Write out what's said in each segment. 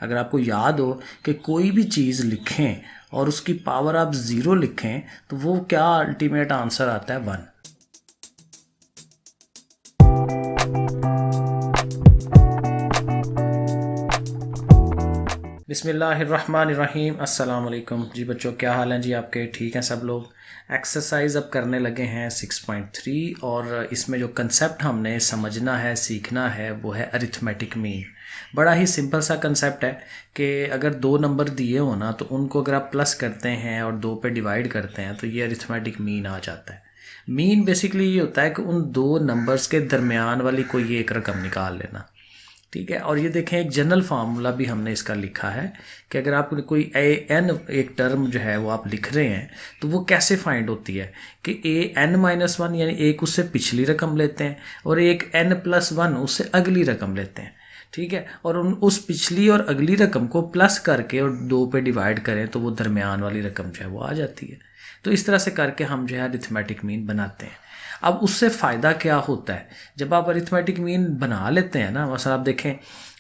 अगर आपको याद हो कि कोई भी चीज़ लिखें और उसकी पावर आप 0 लिखें तो वो क्या अल्टीमेट आंसर आता है 1। बिस्मिल्लाहिर्रहमानिर्रहीम, अस्सलाम वालेकुम जी बच्चों, क्या हाल हैं जी आपके? ठीक हैं सब लोग? एक्सरसाइज अब करने लगे हैं 6.3 और इसमें जो कंसेप्ट हमने समझना है, सीखना है, वो है अरिथमेटिक मीन। बड़ा ही सिंपल सा कंसेप्ट है कि अगर 2 नंबर दिए हो ना तो उनको अगर आप प्लस करते हैं और 2 पे डिवाइड करते हैं तो ये अरिथमेटिक मीन आ जाता है। मीन बेसिकली ये होता है कि उन 2 नंबर्स के दरमियान वाली कोई एक रकम निकाल लेना, ठीक है। और ये देखें, एक जनरल फार्मूला भी हमने इसका लिखा है कि अगर आप कोई एन एक टर्म जो है वो आप लिख रहे हैं तो वो कैसे फाइंड होती है कि an-1 यानी एक उससे पिछली रकम लेते हैं और एक n+1 उससे अगली रकम लेते हैं, ठीक है। और उस पिछली और अगली रकम को प्लस करके और 2 पे डिवाइड करें तो वो दरमियान वाली रकम जो है वो आ जाती है। तो इस तरह से करके हम जो है अरिथमेटिक मीन बनाते हैं। अब उससे फ़ायदा क्या होता है जब आप अरिथमेटिक मीन बना लेते हैं ना? मसला आप देखें,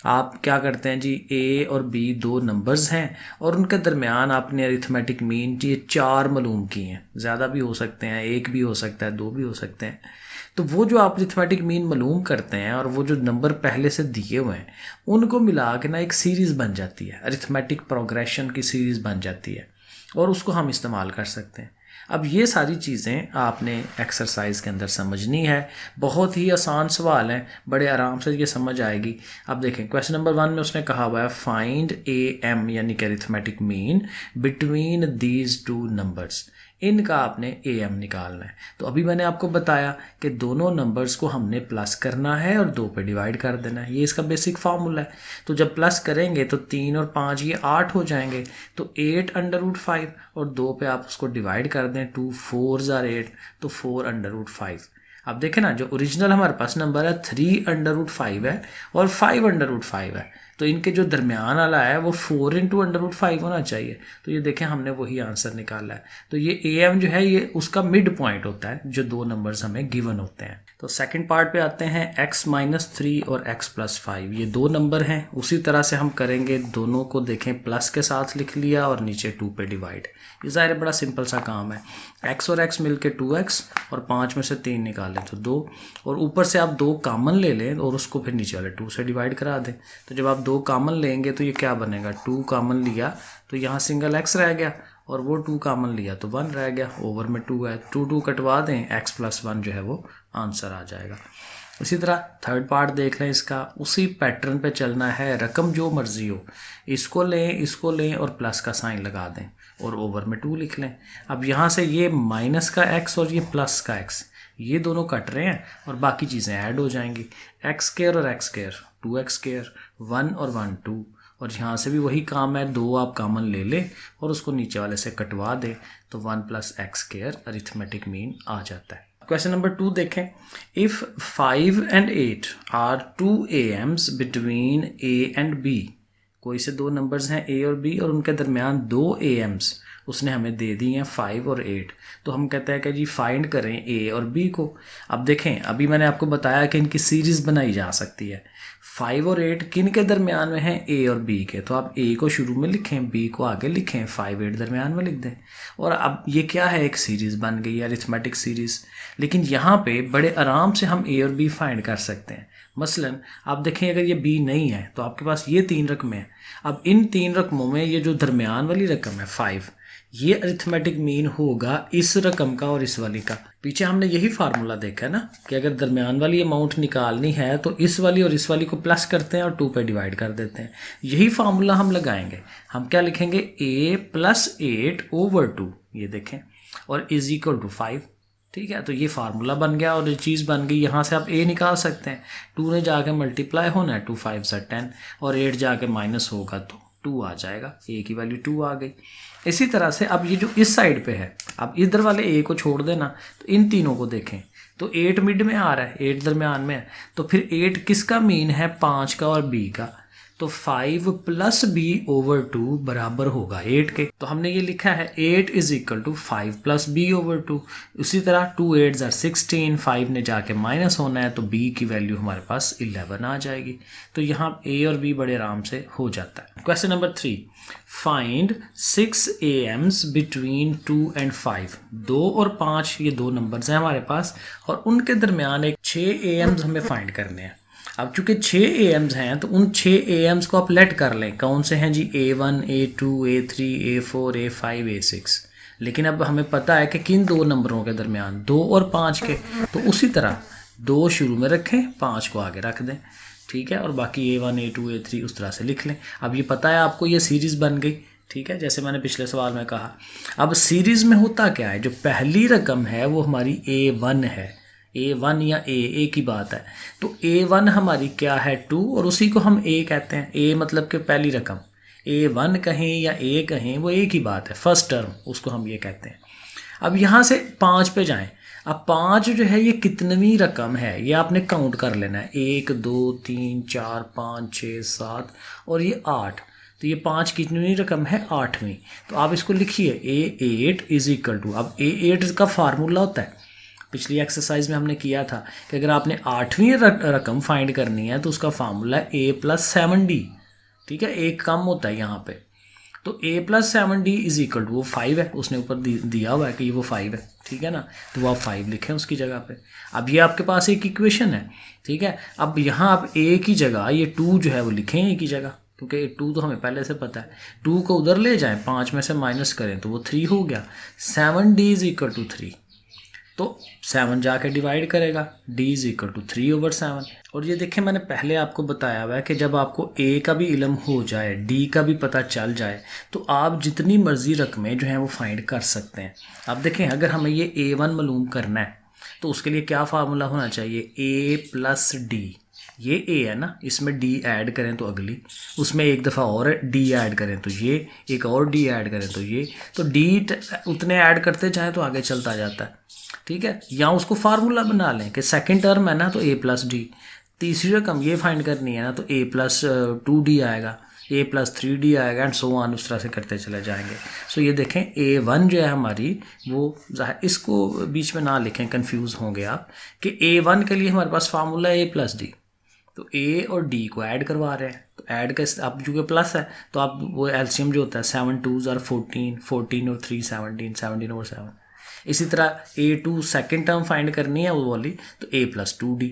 आप क्या करते हैं जी, ए और बी 2 नंबर्स हैं और उनके दरमियान आपने अरिथमेटिक मीन ये 4 मालूम किए हैं। ज़्यादा भी हो सकते हैं, 1 भी हो सकता है, 2 भी हो सकते हैं। तो वो जो आप अरिथमेटिक मीन मालूम करते हैं और वो जो नंबर पहले से दिए हुए हैं उनको मिला के ना एक सीरीज़ बन जाती है, अरिथमेटिक प्रोग्रेशन की सीरीज़ बन जाती है और उसको हम इस्तेमाल कर सकते हैं। अब ये सारी चीज़ें आपने एक्सरसाइज के अंदर समझनी है। बहुत ही आसान सवाल हैं, बड़े आराम से ये समझ आएगी। अब देखें, क्वेश्चन नंबर 1 में उसने कहा हुआ है फाइंड AM यानी कि arithmetic mean between these 2 numbers. इनका आपने AM निकालना है। तो अभी मैंने आपको बताया कि दोनों नंबर्स को हमने प्लस करना है और 2 पे डिवाइड कर देना है। ये इसका बेसिक फार्मूला है। तो जब प्लस करेंगे तो 3 और 5 ये 8 हो जाएंगे, तो 8√5 और 2 पे आप उसको डिवाइड कर दें, 2 4 आर 8 तो 4√5। अब देखें ना, जो ओरिजिनल हमारे पास नंबर है 3√5 है और 5√5 है, तो इनके जो दरमियान वाला है वो 4 इंटू √5 होना चाहिए। तो ये देखें, हमने वही आंसर निकाला है। तो ये AM जो है ये उसका मिड पॉइंट होता है जो 2 नंबर्स हमें गिवन होते हैं। तो सेकंड पार्ट पे आते हैं, x-3 और x+5 ये 2 नंबर हैं। उसी तरह से हम करेंगे, दोनों को देखें प्लस के साथ लिख लिया और नीचे 2 पे डिवाइड। ये ज़ाहिर बड़ा सिंपल सा काम है। x और x मिलके 2x और 5 में से 3 निकालें तो 2, और ऊपर से आप 2 कॉमन ले लें और उसको फिर नीचे वाले 2 से डिवाइड करा दें। तो जब आप 2 कॉमन लेंगे तो ये क्या बनेगा, 2 कॉमन लिया तो यहाँ सिंगल x रह गया और वो 2 कॉमन लिया तो 1 रह गया, ओवर में 2 है, 2 कटवा दें, x+1 जो है वो आंसर आ जाएगा। इसी तरह थर्ड पार्ट देख लें, इसका उसी पैटर्न पे चलना है। रकम जो मर्जी हो, इसको लें और प्लस का साइन लगा दें और ओवर में 2 लिख लें। अब यहाँ से ये माइनस का x और ये प्लस का x ये दोनों कट रहे हैं और बाकी चीज़ें ऐड हो जाएंगी। x² और x², 2x², 1 और 1 2, और यहाँ से भी वही काम है, 2 आप कॉमन ले लें और उसको नीचे वाले से कटवा दें तो 1 + x² अरिथमेटिक मीन आ जाता है। क्वेश्चन नंबर 2 देखें, if 5 and 8 are 2 AMs between A and B। कोई से 2 नंबर्स हैं A और B और उनके दरमियान 2 AMs उसने हमें दे दी हैं 5 और 8। तो हम कहते हैं कि जी फाइंड करें A और B को। अब देखें, अभी मैंने आपको बताया कि इनकी सीरीज़ बनाई जा सकती है। 5 और 8 किन के दरमियान में हैं, A और B के। तो आप A को शुरू में लिखें, B को आगे लिखें, 5 8 दरमियान में लिख दें। और अब ये क्या है, एक सीरीज़ बन गई है, अरिथमेटिक सीरीज़। लेकिन यहाँ पे बड़े आराम से हम A और B फाइंड कर सकते हैं। मसलन आप देखें, अगर ये B नहीं है तो आपके पास ये 3 रकमें हैं। अब इन 3 रकमों में ये जो दरमियान वाली रकम है 5, ये अरिथमेटिक मीन होगा इस रकम का और इस वाली का। पीछे हमने यही फार्मूला देखा है ना कि अगर दरमियान वाली अमाउंट निकालनी है तो इस वाली और इस वाली को प्लस करते हैं और 2 पे डिवाइड कर देते हैं। यही फार्मूला हम लगाएंगे। हम क्या लिखेंगे, A + 8/2, ये देखें, और = 5। ठीक है, तो ये फार्मूला बन गया और ये चीज़ बन गई। यहाँ से आप A निकाल सकते हैं, 2 ने जाके मल्टीप्लाई होना है, 2 5 10 और 8 जाके माइनस होगा तो 2 आ जाएगा। A की वैल्यू 2 आ गई। इसी तरह से अब ये जो इस साइड पे है, अब इधर वाले A को छोड़ देना, तो इन तीनों को देखें तो 8 मिड में आ रहा है, 8 दरमियान में है, तो फिर 8 किसका मीन है, 5 का और B का। तो 5 + B/2 बराबर होगा 8 के। तो हमने ये लिखा है 8 = 5 + B/2। उसी तरह 2 8s are 16, 5 ने जाके माइनस होना है तो B की वैल्यू हमारे पास 11 आ जाएगी। तो यहाँ A और B बड़े आराम से हो जाता है। Question number 3, find 6 AMs between 2 and 5। 2 और 5 ये दो नंबर्स हैं हमारे पास और उनके दरमियान एक 6 AMs हमें फाइंड करने हैं। अब चूंकि 6 AMs हैं तो उन 6 AMs को आप लेट कर लें, कौन से हैं जी, A1 A2 A3 A4 A5 A6। लेकिन अब हमें पता है कि किन दो नंबरों के दरमियान, 2 और 5 के, तो उसी तरह 2 शुरू में रखें, 5 को आगे रख दें, ठीक है, और बाकी A1 A2 A3 उस तरह से लिख लें। अब ये पता है आपको, ये सीरीज़ बन गई, ठीक है, जैसे मैंने पिछले सवाल में कहा। अब सीरीज़ में होता क्या है, जो पहली रकम है वो हमारी A1 है, A1 या A की बात है, तो A1 हमारी क्या है, 2, और उसी को हम A कहते हैं। A मतलब कि पहली रकम, A1 कहें या A कहें, वो एक ही बात है, फर्स्ट टर्म, उसको हम ये कहते हैं। अब यहाँ से 5 पे जाएं। अब 5 जो है ये कितनवीं रकम है, ये आपने काउंट कर लेना है, 1 2 3 4 5 6 7 और ये 8, तो ये 5 कितनवीं रकम है, 8वीं। तो आप इसको लिखिए, A8 इज इक्वल टू, अब A8 का फार्मूला होता है, पिछली एक्सरसाइज में हमने किया था कि अगर आपने 8वीं रकम फाइंड करनी है तो उसका फार्मूला है A+7D, ठीक है, एक कम होता है यहाँ पे, तो A+7D इज इक्वल टू, वो 5 है, उसने ऊपर दिया हुआ है कि ये वो 5 है, ठीक है ना, तो वो आप 5 लिखें उसकी जगह पे। अब ये आपके पास एक इक्वेशन है, ठीक है। अब यहाँ आप A की जगह ये 2 जो है वो लिखें A की जगह, क्योंकि 2 तो हमें पहले से पता है। 2 को उधर ले जाएं, 5 में से माइनस करें तो वो 3 हो गया। 7D इज इक्वल टू 3, तो 7 जाके डिवाइड करेगा, D इज इक्वल टू 3/7। और ये देखें, मैंने पहले आपको बताया हुआ है कि जब आपको A का भी इल्म हो जाए, D का भी पता चल जाए, तो आप जितनी मर्जी रकमें जो हैं वो फाइंड कर सकते हैं। अब देखें, अगर हमें ये A1 मालूम करना है तो उसके लिए क्या फार्मूला होना चाहिए, A+D। ये A है ना, इसमें D ऐड करें तो अगली, उसमें एक दफ़ा और D ऐड करें तो ये, एक और D ऐड करें तो ये, तो D उतने ऐड करते जाएँ तो आगे चलता जाता है, ठीक है। या उसको फार्मूला बना लें कि सेकंड टर्म है ना तो A+D, तीसरी रकम ये फाइंड करनी है ना तो A+2D आएगा, A+3D आएगा, एंड सो ऑन, उस तरह से करते चले जाएंगे। सो ये देखें, A1 जो है हमारी, वो इसको बीच में ना लिखें, कंफ्यूज होंगे आप, कि A1 के लिए हमारे पास फार्मूला है A+D, तो A और D को ऐड करवा रहे हैं, तो ऐड का आप चूँकि प्लस है तो आप वो एलसीएम जो होता है 7 2s are 14, 14 और 3 17, 17/7। इसी तरह A2 सेकेंड टर्म फाइंड करनी है वो वाली, तो A+2D,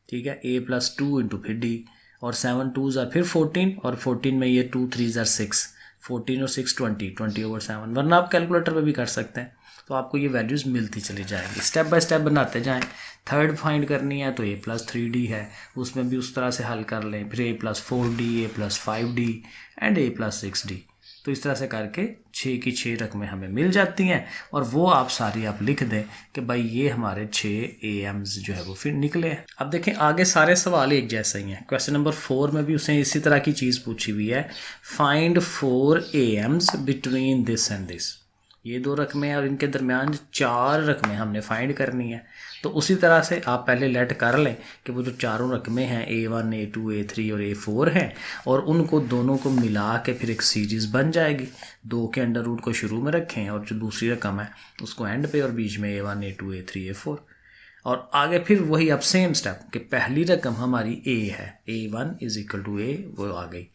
ठीक है, A+2 इंटू फिर D, और 7 2s are फिर 14, और 14 में ये 2 3s are 6, 14 और 6 20, 20/7, वरना आप कैलकुलेटर पे भी कर सकते हैं, तो आपको ये वैल्यूज़ मिलती चली जाएंगी। स्टेप बाय स्टेप बनाते जाएं। थर्ड फाइंड करनी है तो A+3D है, उसमें भी उस तरह से हल कर लें, फिर A+4D, A+5D एंड A+6D, तो इस तरह से करके 6 की 6 रकमें हमें मिल जाती हैं, और वो आप सारी आप लिख दें कि भाई ये हमारे 6 AMs जो है वो फिर निकले हैं। अब देखें, आगे सारे सवाल एक जैसे ही हैं। क्वेश्चन नंबर 4 में भी उसने इसी तरह की चीज़ पूछी हुई है, find 4 AMs between this and this. ये दो रकमें और इनके दरमियान 4 रकमें हमने फाइंड करनी है, तो उसी तरह से आप पहले लेट कर लें कि वो जो चारों रकमें हैं A1 A2 A3 और A4 हैं, और उनको दोनों को मिला के फिर एक सीरीज़ बन जाएगी। 2 के अंडर रूट को शुरू में रखें और जो दूसरी रकम है उसको एंड पे, और बीच में A1 A2 A3 A4, और आगे फिर वही अब सेम स्टेप कि पहली रकम हमारी A है, A1 is equal to A, वो आ गई।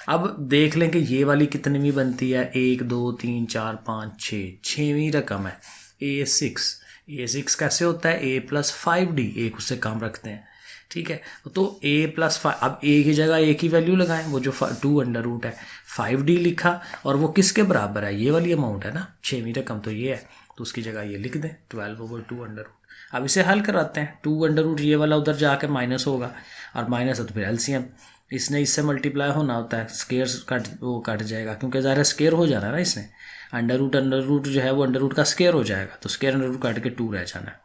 अब देख लें कि ये वाली कितनीवीं बनती है, 1 2 3 4 5 6, 6वीं रकम है A6। A6 कैसे होता है, A+5D, एक उससे कम रखते हैं, ठीक है, तो A+5, अब A की जगह A की वैल्यू लगाएं, वो जो 2 अंडर रूट है, 5D लिखा, और वो किसके बराबर है, ये वाली अमाउंट है ना, 6वीं रकम तो ये है, तो उसकी जगह ये लिख दें 12/2 अंडर रूट। अब इसे हल कराते हैं, 2 अंडर रूट ये वाला उधर जाके माइनस होगा, और माइनस है तो फिर एलसीएम, इसने इससे मल्टीप्लाई होना होता है, स्केयर कट जाएगा, क्योंकि ज़ाहिर स्केयर हो जाना है ना, इसने अंडर रूट जो है वो अंडर रूट का स्केयर हो जाएगा, तो स्केयर अंडर रूट काट के 2 रह जाना है,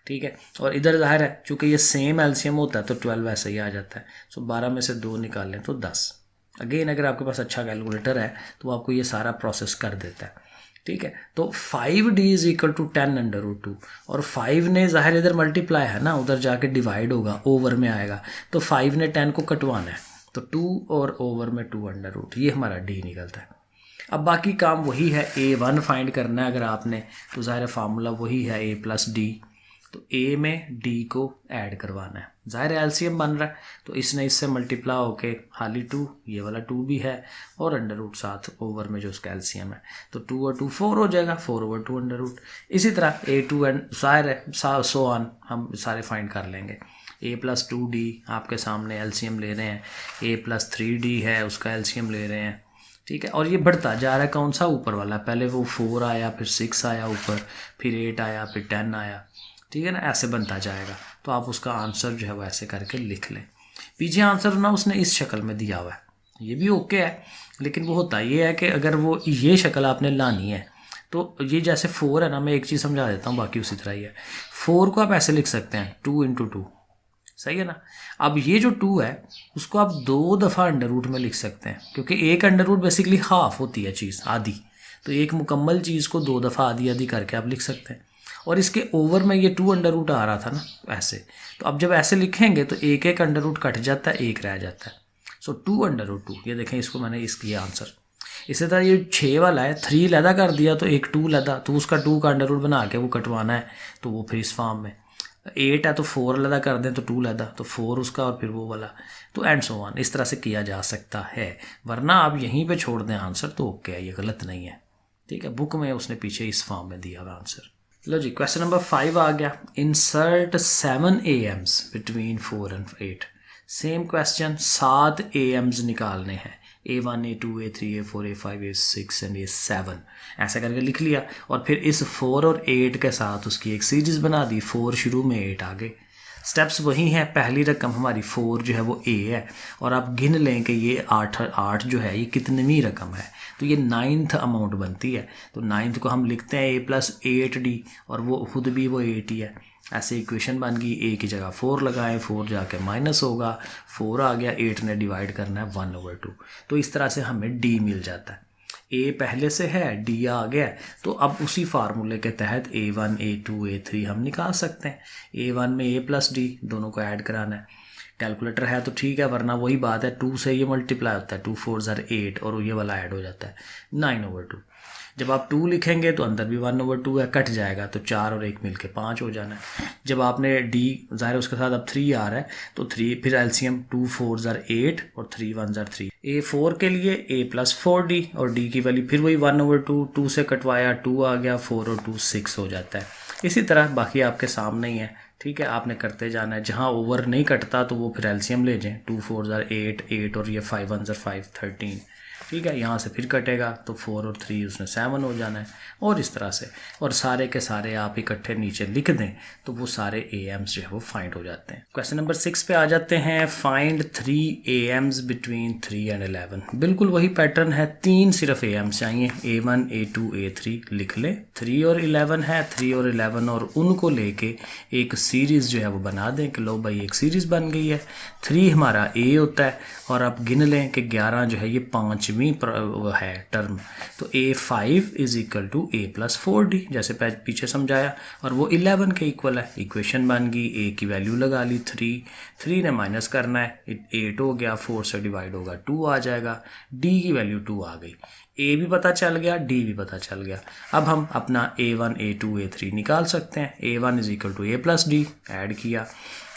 ठीक है। और इधर जाहिर है चूँकि ये सेम एलसीएम होता है तो 12 ऐसे ही आ जाता है। सो 12 में से 2 निकाल लें तो 10। अगेन अगर आपके पास अच्छा कैलकुलेटर है तो आपको ये सारा प्रोसेस कर देता है, ठीक है। तो 5D is equal to 10 under root 2, और 5 ने जाहिर इधर मल्टीप्लाई है ना, उधर जाके डिवाइड होगा, ओवर में आएगा, तो 5 ने 10 को कटवाना है, तो 2 और ओवर में 2 अंडर रूट, ये हमारा D निकलता है। अब बाकी काम वही है, A1 फाइंड करना है अगर आपने, तो ज़ाहिर फार्मूला वही है A+D, तो ए में डी को ऐड करवाना है, ज़ाहिर है एलसीएम बन रहा है तो इसने इससे मल्टीप्लाई होके खाली 2, ये वाला 2 भी है और अंडर रूट साथ ओवर में जो उसका एलसीएम है, तो 2 और 2 4 हो जाएगा, 4/2 अंडर रूट। इसी तरह A2 एंड ज़ाहिर है सो ऑन हम सारे फाइंड कर लेंगे। A+2D आपके सामने एलसीएम ले रहे हैं, A+3D है उसका एलसीएम ले रहे हैं, ठीक है। और ये बढ़ता जा रहा है, कौन सा ऊपर वाला, पहले वो 4 आया, फिर 6 आया ऊपर, फिर 8 आया, फिर 10 आया, ठीक है ना, ऐसे बनता जाएगा। तो आप उसका आंसर जो है वो ऐसे करके लिख लें। पीछे आंसर ना उसने इस शक्ल में दिया हुआ है, ये भी ओके है, लेकिन वो होता ये है कि अगर वो ये शक्ल आपने लानी है तो ये जैसे 4 है ना, मैं एक चीज़ समझा देता हूँ, बाकी उसी तरह ही है। 4 को आप ऐसे लिख सकते हैं 2 × 2, सही है ना। अब ये जो 2 है उसको आप 2 दफ़ा अंडर रूट में लिख सकते हैं, क्योंकि एक अंडर रूट बेसिकली हाफ होती है चीज़, आधी, तो एक मुकम्मल चीज़ को 2 दफ़ा आधी आधी करके आप लिख सकते हैं। और इसके ओवर में ये 2 अंडर रूट आ रहा था ना ऐसे, तो अब जब ऐसे लिखेंगे तो एक एक अंडर रूट कट जाता है, एक रह जाता है, सो 2/2। ये देखें, इसको मैंने इसकी आंसर। इसी तरह ये 6 वाला है, 3 लैदा कर दिया तो एक 2 लैदा, तो उसका 2 का अंडर रूट बना के वो कटवाना है, तो वो फिर इस फॉर्म में। 8 है तो 4 लैदा कर दें तो 2 लैदा, तो 4 उसका और फिर वो वाला, तो एंड सो ऑन, इस तरह से किया जा सकता है। वरना आप यहीं पे छोड़ दें आंसर तो ओके है, ये गलत नहीं है, ठीक है। बुक में उसने पीछे इस फॉर्म में दिया हुआ आंसर। लो जी, क्वेश्चन नंबर 5 आ गया। Insert 7 AMs between 4 and 8। Same question, 7 AMs निकालने हैं, A1 A2 A3 A4 A5 A6 and A7, ऐसा करके लिख लिया। और फिर इस 4 और 8 के साथ उसकी एक सीरीज बना दी, 4 शुरू में 8 आगे। स्टेप्स वही हैं, पहली रकम हमारी 4 जो है वो A है, और आप गिन लें कि ये 8 जो है ये कितनवीं रकम है, तो ये 9th अमाउंट बनती है। तो 9th को हम लिखते हैं A+8D, और वो खुद भी वो 8 ही है। ऐसे इक्वेशन बन गई, A की जगह 4 लगाएं, 4 जाके माइनस होगा, 4 आ गया, 8 ने डिवाइड करना है 1/2, तो इस तरह से हमें D मिल जाता है। A पहले से है, D आ गया, तो अब उसी फार्मूले के तहत A1 A2 A3 हम निकाल सकते हैं। A1 में A+D, दोनों को ऐड कराना है, कैलकुलेटर है तो ठीक है, वरना वही बात है, 2 से ये मल्टीप्लाई होता है, 2 4 are 8, और ये वाला ऐड हो जाता है 9/2। जब आप 2 लिखेंगे तो अंदर भी 1/2 है, कट जाएगा, तो 4 और 1 मिलके 5 हो जाना है। जब आपने D ज़ाहिर उसके साथ अब 3 आ रहा है, तो 3 फिर एलसीएम, 2 4 are 8 और 3 1 are 3। A4 के लिए A+4D, और D की वैल्यू फिर वही 1/2, 2 से कटवाया 2 आ गया, 4 और 2 6 हो जाता है। इसी तरह बाकी आपके सामने ही है, ठीक है, आपने करते जाना है। जहाँ ओवर नहीं कटता तो वो फिर एलसीएम ले जाएं, 2 4 are 8 8 और ये 5 1 are 5 13, ठीक है। यहाँ से फिर कटेगा तो 4 और 3 उसने 7 हो जाना है, और इस तरह से। और सारे के सारे आप इकट्ठे नीचे लिख दें तो वो सारे AMs जो है वो फाइंड हो जाते हैं। क्वेश्चन नंबर 6 पे आ जाते हैं। Find 3 AMs between 3 and 11। बिल्कुल वही पैटर्न है, 3 सिर्फ AMs चाहिए, A1 A2 A3 लिख ले। 3 और 11 है, 3 और 11 और उनको लेके एक सीरीज़ जो है वो बना दें कि लो भाई एक सीरीज़ बन गई है। 3 हमारा A होता है, और आप गिन लें कि 11 जो है ये 5वीं है टर्म, तो A5 is equal to A+4D, जैसे पीछे समझाया, और वो 11 के इक्वल है। इक्वेशन बन गई, A की वैल्यू लगा ली 3 ने माइनस करना है, 8 हो गया, 4 से डिवाइड होगा 2 आ जाएगा, D की वैल्यू 2 आ गई, A भी पता चल गया, D भी पता चल गया। अब हम अपना A1 A2 A3 निकाल सकते हैं। A1 is equal to A+D, add किया,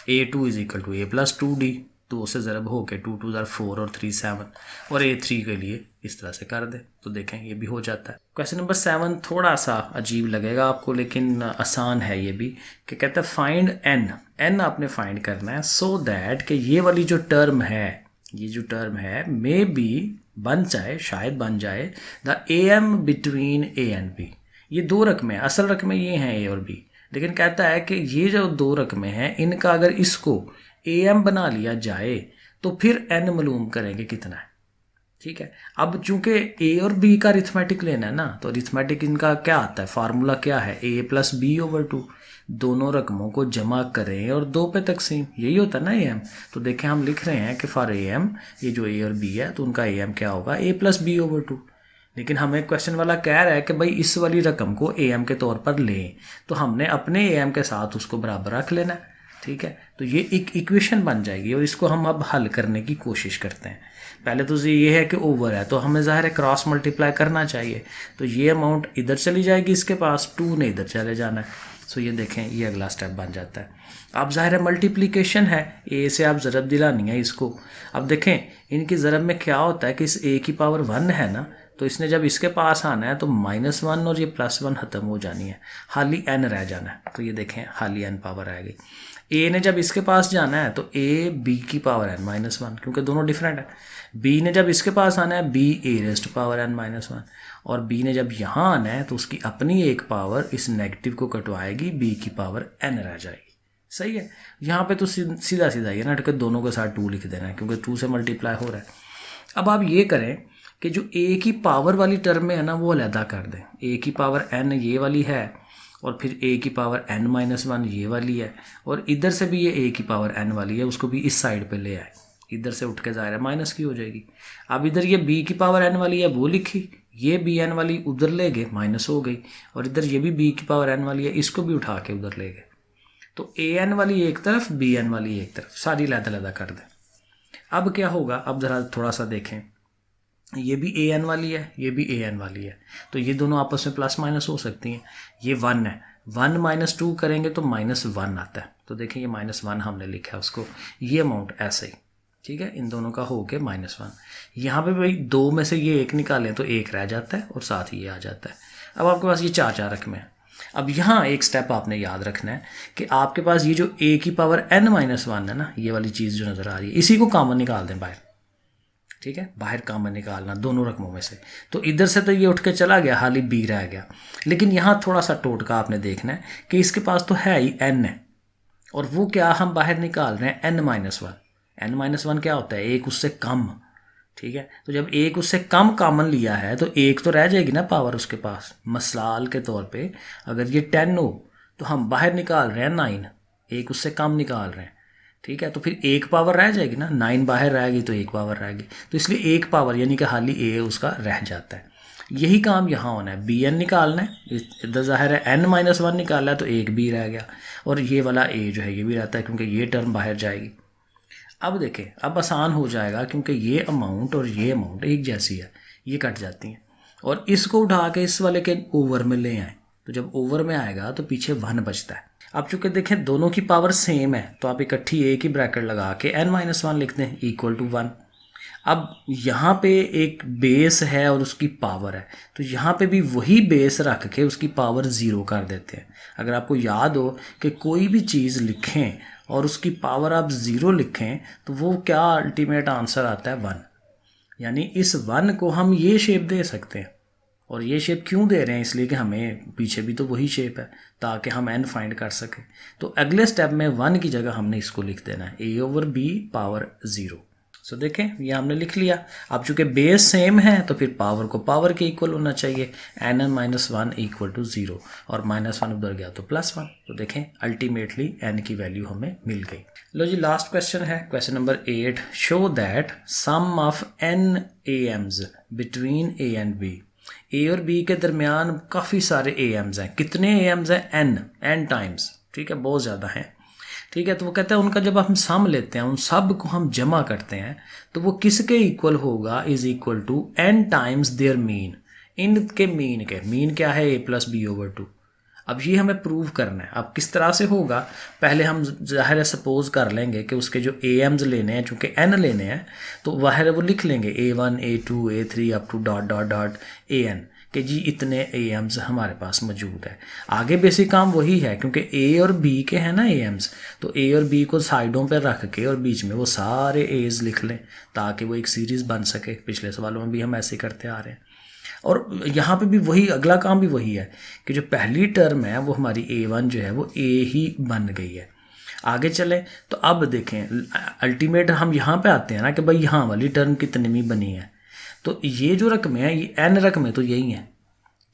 A2 is equal to A+2D, 2 से ज़रब हो के 2 2 4 और 3 7, और A3 के लिए इस तरह से कर दें तो देखें ये भी हो जाता है। क्वेश्चन नंबर 7 थोड़ा सा अजीब लगेगा आपको, लेकिन आसान है ये भी, कि कहता है फाइंड n आपने फाइंड करना है, सो दैट कि ये वाली जो टर्म है, ये जो टर्म है मे बी बन जाए, शायद बन जाए, the AM between A and B। ये 2 रकमें, असल रकमें ये हैं A और B, लेकिन कहता है कि ये जो 2 रकमें हैं इनका अगर इसको AM बना लिया जाए तो फिर n मालूम करेंगे कितना है, ठीक है। अब चूंकि A और B का अरिथमेटिक लेना है ना, तो अरिथमेटिक इनका क्या आता है, फार्मूला क्या है, A+B/2। दोनों रकमों को जमा करें और 2 पे तकसीम, यही होता है ना AM। तो देखें हम लिख रहे हैं कि फॉर AM, ये जो A और B है तो उनका AM क्या होगा, A+B/2। लेकिन हमें क्वेश्चन वाला कह रहा है कि भाई इस वाली रकम को AM के तौर पर लें, तो हमने अपने AM के साथ उसको बराबर रख लेना है, ठीक है। तो ये एक इक्वेशन बन जाएगी, और इसको हम अब हल करने की कोशिश करते हैं। पहले तो ये है कि ओवर है तो हमें ज़ाहिर है क्रॉस मल्टीप्लाई करना चाहिए, तो ये अमाउंट इधर चली जाएगी इसके पास, 2 ने इधर चले जाना है, सो ये देखें ये अगला स्टेप बन जाता है। अब ज़ाहिर है मल्टीप्लिकेशन है, ए से आप ज़रब दिलानी है इसको। अब देखें इनकी ज़रब में क्या होता है कि इस ए की पावर 1 है ना, तो इसने जब इसके पास आना है तो -1 और ये +1 ख़त्म हो जानी है, खाली n रह जाना है। तो ये देखें खाली n पावर आ गई। a ने जब इसके पास जाना है तो a b की पावर n -1, क्योंकि दोनों डिफरेंट है। b ने जब इसके पास आना है b a⁻n-1, और b ने जब यहाँ आना है तो उसकी अपनी एक पावर इस नेगेटिव को कटवाएगी, b की पावर n रह जाएगी। सही है। यहाँ पे तो सीधा सीधा ये ना कि दोनों के साथ 2 लिख देना है, क्योंकि 2 से मल्टीप्लाई हो रहा है। अब आप ये करें कि जो a की पावर वाली टर्म में है ना वो अलहदा कर दें। a की पावर n ये वाली है, और फिर a की पावर n-1 ये वाली है, और इधर से भी ये a की पावर n वाली है, उसको भी इस साइड पे ले आए, इधर से उठ के ज़ाहिर है माइनस की हो जाएगी। अब इधर ये b की पावर n वाली है वो लिखी, ये bn वाली उधर ले गए माइनस हो गई, और इधर ये भी b की पावर n वाली है, इसको भी उठा के उधर ले गए। तो an वाली एक तरफ, bn वाली एक तरफ, सारी अलग-अलग कर दें। अब क्या होगा, अब ज़रा थोड़ा सा देखें, ये भी an वाली है, ये भी an वाली है, तो ये दोनों आपस में प्लस माइनस हो सकती हैं। ये 1 है, 1 - 2 करेंगे तो -1 आता है। तो देखें ये -1 हमने लिखा है उसको, ये अमाउंट ऐसे ही, ठीक है, इन दोनों का हो के -1। यहाँ पे भाई 2 में से ये 1 निकालें तो 1 रह जाता है और साथ ही ये आ जाता है। अब आपके पास ये 4 रकमें हैं। अब यहाँ एक स्टेप आपने याद रखना है कि आपके पास ये जो a की पावर n-1 है ना, ये वाली चीज़ जो नज़र आ रही है, इसी को कॉमन निकाल दें बाहर। ठीक है, बाहर कॉमन निकालना दोनों रकमों में से। तो इधर से तो ये उठ के चला गया, खाली b रह गया। लेकिन यहाँ थोड़ा सा टोटका आपने देखना है कि इसके पास तो है ही n है, और वो क्या हम बाहर निकाल रहे हैं n-1। n-1 क्या होता है, एक उससे कम। ठीक है, तो जब एक उससे कम कॉमन लिया है तो एक तो रह जाएगी ना पावर उसके पास। मसाल के तौर पे अगर ये 10 हो तो हम बाहर निकाल रहे हैं 9, एक उससे कम निकाल रहे हैं। ठीक है, तो फिर एक पावर रह जाएगी ना, 9 बाहर रहेगी तो एक पावर रहेगी, तो इसलिए एक पावर यानी कि खाली a उसका रह जाता है। यही काम यहाँ होना है, bn निकालना है, इधर ज़ाहिर है n-1 निकाला है तो एक b रह गया, और ये वाला a जो है ये भी रहता है क्योंकि ये टर्म बाहर जाएगी। अब देखें, अब आसान हो जाएगा क्योंकि ये अमाउंट और ये अमाउंट एक जैसी है, ये कट जाती हैं, और इसको उठा के इस वाले के ओवर में ले आए, तो जब ओवर में आएगा तो पीछे 1 बचता है। अब चूंकि देखें दोनों की पावर सेम है तो आप इकट्ठी एक ही ब्रैकेट लगा के n-1 लिख दें इक्वल टू 1। अब यहाँ पे एक बेस है और उसकी पावर है, तो यहाँ पे भी वही बेस रख के उसकी पावर 0 कर देते हैं। अगर आपको याद हो कि कोई भी चीज़ लिखें और उसकी पावर आप 0 लिखें तो वो क्या अल्टीमेट आंसर आता है 1। यानी इस 1 को हम ये शेप दे सकते हैं, और ये शेप क्यों दे रहे हैं, इसलिए कि हमें पीछे भी तो वही शेप है ताकि हम n फाइंड कर सकें। तो अगले स्टेप में 1 की जगह हमने इसको लिख देना है a/b पावर 0। सो देखें ये हमने लिख लिया। अब चूंकि बेस सेम है तो फिर पावर को पावर के इक्वल होना चाहिए, n-1 इक्वल टू 0, और -1 उधर गया तो +1। तो देखें अल्टीमेटली n की वैल्यू हमें मिल गई। लो जी, लास्ट क्वेश्चन है, question number 8। Show that sum of n AMs between a and b। a और b के दरमियान काफ़ी सारे AMs हैं। कितने AMs हैं, n टाइम्स। ठीक है, बहुत ज़्यादा हैं। ठीक है, तो वो कहता है उनका जब हम सम लेते हैं, उन सब को हम जमा करते हैं तो वो किसके इक्वल होगा, is equal to n times their mean. इनके मीन के, मीन क्या है, a+b/2। अब ये हमें प्रूव करना है। अब किस तरह से होगा, पहले हम ज़ाहिर है सपोज कर लेंगे कि उसके जो AMs लेने हैं, चूँकि n लेने हैं तो वह वो लिख लेंगे a1 a2 a3 up to ... an, कि जी इतने AMs हमारे पास मौजूद है। आगे बेसिक काम वही है क्योंकि A और B के हैं ना AMs, तो A और B को साइडों पर रख के और बीच में वो सारे A's लिख लें ताकि वो एक सीरीज़ बन सके। पिछले सवालों में भी हम ऐसे करते आ रहे हैं, और यहाँ पे भी वही अगला काम भी वही है कि जो पहली टर्म है वो हमारी A1 जो है वो A ही बन गई है। आगे चलें तो अब देखें अल्टीमेट हम यहाँ पे आते हैं ना कि भाई यहाँ वाली टर्म कितनी बनी है, तो ये जो रकमें हैं ये n रकमें तो यही हैं।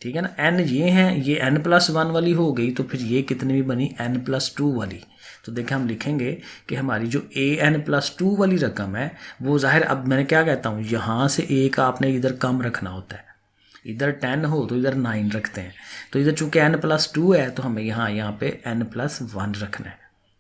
ठीक है ना, n ये हैं, ये n+1 वाली हो गई, तो फिर ये कितनी भी बनी, n+2 वाली। तो देखें हम लिखेंगे कि हमारी जो an+2 वाली रकम है वो ज़ाहिर, अब मैंने क्या कहता हूँ, यहाँ से एक आपने इधर कम रखना होता है। इधर 10 हो तो इधर 9 रखते हैं, तो इधर चूँकि n+2 है तो हमें यहाँ पे n+1 रखना है।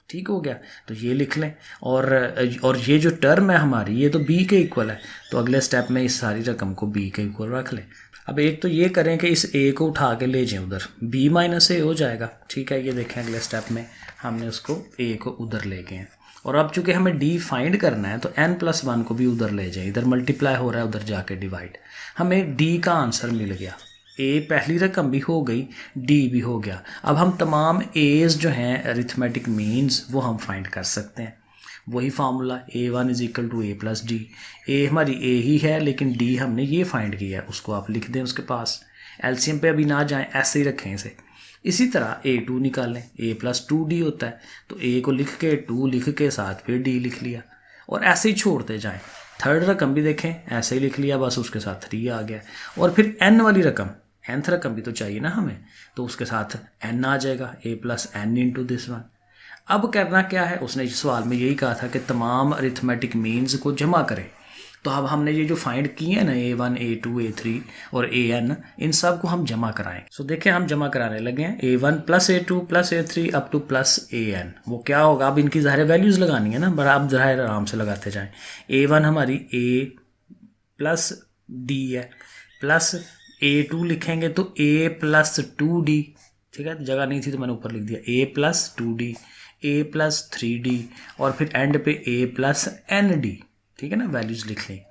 ठीक हो गया, तो ये लिख लें। और ये जो टर्म है हमारी ये तो b के इक्वल है, तो अगले स्टेप में इस सारी रकम को b के इक्वल रख लें। अब एक तो ये करें कि इस a को उठा के ले जाएं उधर, b माइनस ए हो जाएगा। ठीक है, ये देखें अगले स्टेप में हमने उसको a को उधर ले गए हैं। और अब चूंकि हमें d फाइंड करना है तो n+1 को भी उधर ले जाएं, इधर मल्टीप्लाई हो रहा है उधर जाके डिवाइड, हमें d का आंसर मिल गया। a पहली रकम भी हो गई, d भी हो गया। अब हम तमाम a's जो हैं अरिथमेटिक मीन्स वो हम फाइंड कर सकते हैं। वही फार्मूला a1 = a+d, a हमारी a ही है लेकिन d हमने ये फाइंड किया है, उसको आप लिख दें उसके पास। एलसीएम पे अभी ना जाएं, ऐसे ही रखें इसे। इसी तरह a2 निकालें, a+2d होता है, तो a को लिख के 2 लिख के साथ फिर d लिख लिया और ऐसे ही छोड़ते जाएं। थर्ड रकम भी देखें, ऐसे ही लिख लिया, बस उसके साथ 3 आ गया। और फिर n वाली रकम, nth रकम भी तो चाहिए ना हमें, तो उसके साथ n आ जाएगा, a+n × दिस वन। अब करना क्या है, उसने सवाल में यही कहा था कि तमाम अरिथमेटिक मीन्स को जमा करें। तो अब हमने ये जो फाइंड किए हैं ना a1 a2 a3 और an, इन सब को हम जमा कराएं। सो देखें हम जमा कराने लगे हैं a1 + a2 + a3 up to +an। वो क्या होगा, अब इनकी ज़ाहिर वैल्यूज़ लगानी है ना, बड़ा आप ज़ाहिर आराम से लगाते जाएं। a1 हमारी a+d है, प्लस a2 लिखेंगे तो a+2d। ठीक है, जगह नहीं थी तो मैंने ऊपर लिख दिया a+2d, a+3d और फिर एंड पे a+nd। ठीक है ना, वैल्यूज़ लिख लें।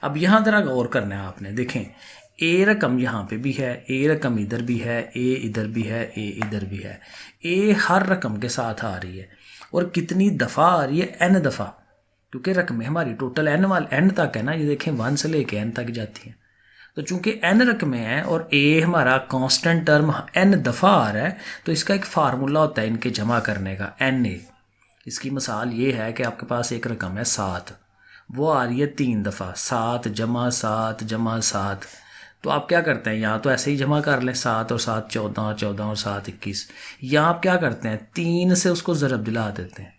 अब यहाँ ज़रा गौर करना है आपने, देखें a रकम यहाँ पे भी है, a रकम इधर भी है, a इधर भी है, a इधर भी है। a हर रकम के साथ आ रही है और कितनी दफ़ा आ रही है, n दफ़ा, क्योंकि रकमें हमारी टोटल n तक है ना, ये देखें 1 से लेके n तक जाती हैं। तो चूंकि n रकमें हैं और a हमारा कांस्टेंट टर्म n दफ़ा आ रहा है, तो इसका एक फार्मूला होता है इनके जमा करने का, na। इसकी मिसाल ये है कि आपके पास एक रकम है 7, वो आ रही है 3 दफ़ा, 7 + 7 + 7। तो आप क्या करते हैं, यहाँ तो ऐसे ही जमा कर लें, 7 और 7 14, 14 और 7 21। यहाँ आप क्या करते हैं, 3 से उसको ज़रब दिला देते हैं,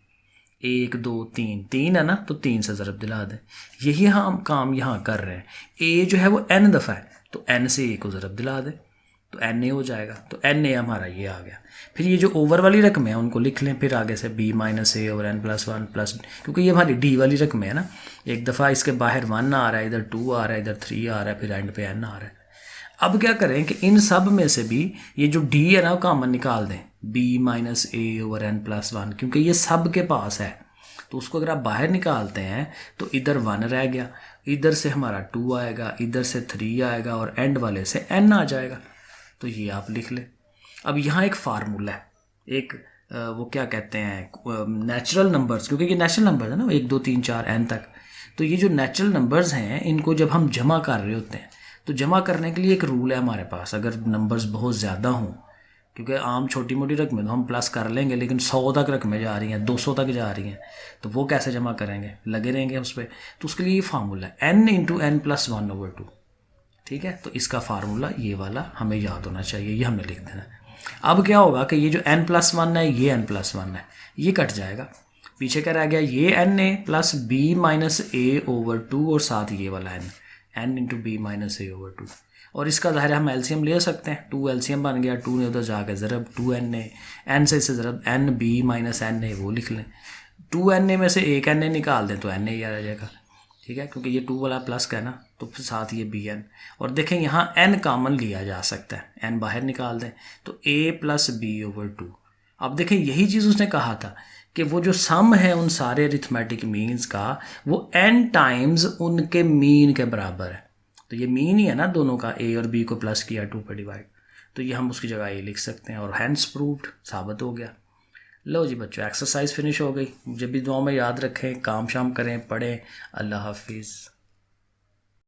1 2 3, 3 है ना, तो 3 से ज़रब दिला दें। यही हम काम यहाँ कर रहे हैं। a जो है वो n दफ़ा है, तो n से a को ज़रब दिला दें तो na हो जाएगा। तो na हमारा ये आ गया। फिर ये जो ओवर वाली रकम है उनको लिख लें, फिर आगे से b - a और n+1 प्लस, क्योंकि ये हमारी d वाली रकम है ना, एक दफ़ा इसके बाहर 1 आ रहा है, इधर 2 आ रहा है, इधर 3 आ रहा है, फिर एंड पे n आ रहा है। अब क्या करें कि इन सब में से भी ये जो d है ना, कॉमन निकाल दें, b - a और n+1, क्योंकि ये सब के पास है। तो उसको अगर आप बाहर निकालते हैं तो इधर 1 रह गया, इधर से हमारा 2 आएगा, इधर से 3 आएगा और एंड वाले से n आ जाएगा। तो ये आप लिख लें। अब यहाँ एक फार्मूला है, एक वो क्या कहते हैं, नेचुरल नंबर्स, क्योंकि ये नेचुरल नंबर्स है ना, 1 2 3 4 n तक। तो ये जो नेचुरल नंबर्स हैं इनको जब हम जमा कर रहे होते हैं, तो जमा करने के लिए एक रूल है हमारे पास, अगर नंबर्स बहुत ज़्यादा हों, क्योंकि आम छोटी मोटी रकमें तो हम प्लस कर लेंगे, लेकिन 100 तक रकमें जा रही हैं, 200 तक जा रही हैं, तो वो कैसे जमा करेंगे, लगे रहेंगे उस पर। तो उसके लिए ये फार्मूला है n × n+1/2। ठीक है, तो इसका फार्मूला ये वाला हमें याद होना चाहिए, ये हमने लिख देना। अब क्या होगा कि ये जो n+1 है, ये n+1 है, ये कट जाएगा, पीछे क्या रह गया, ये na + b - a/2 और साथ ये वाला n × b - a/2। और इसका ज़ाहिर हम एलसीएम ले सकते हैं, 2 एलसीएम बन गया, 2 ने उधर जाके ज़रब 2na, n से इसे ज़रब nb - na, वो लिख लें। 2na में से एक na निकाल दें तो na ही आ जाएगा। ठीक है, क्योंकि ये 2 वाला प्लस का है ना, तो फिर साथ ये bn। और देखें यहाँ n कॉमन लिया जा सकता है, n बाहर निकाल दें तो a + b/2। अब देखें यही चीज़ उसने कहा था कि वो जो सम है उन सारे अरिथमेटिक मीन्स का, वो n टाइम्स उनके मीन के बराबर है। तो ये मीन ही है ना दोनों का, a और b को प्लस किया 2 पे डिवाइड, तो ये हम उसकी जगह a लिख सकते हैं और हैंस प्रूव्ड, साबित हो गया। लो जी बच्चों, एक्सरसाइज फिनिश हो गई। जब भी दुआ में याद रखें, काम शाम करें, पढ़ें। अल्लाह हाफिज़।